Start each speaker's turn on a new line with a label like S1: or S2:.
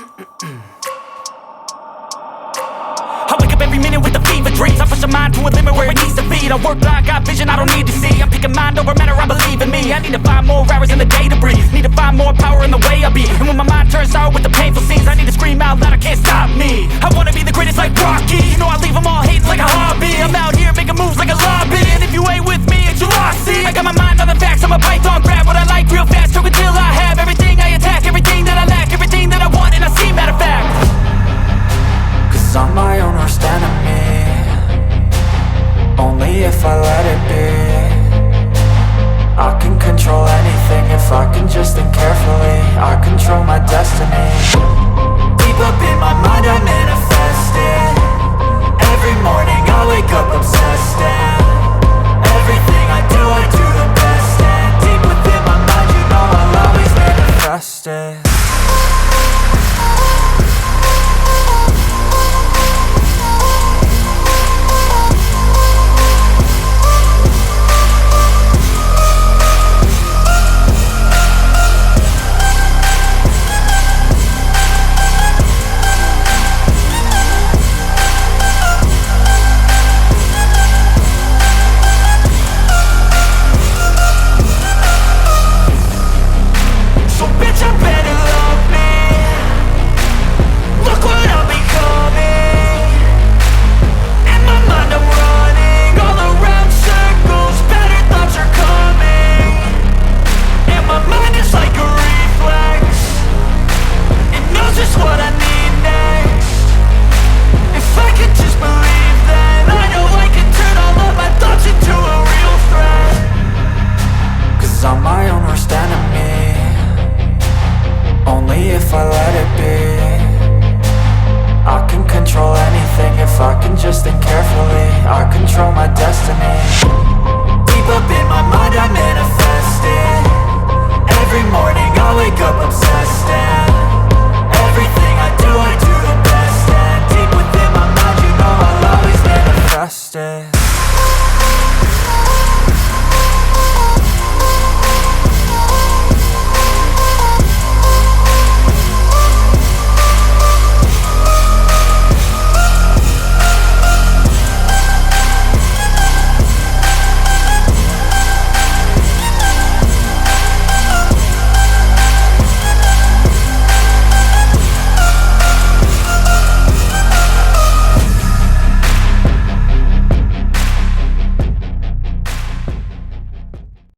S1: I wake up every minute with the fever dreams. I push my mind to a limit where it needs to be. I work blind, got vision I don't need to see. I'm picking mind over matter, I believe in me. I need to find more hours in the day to breathe.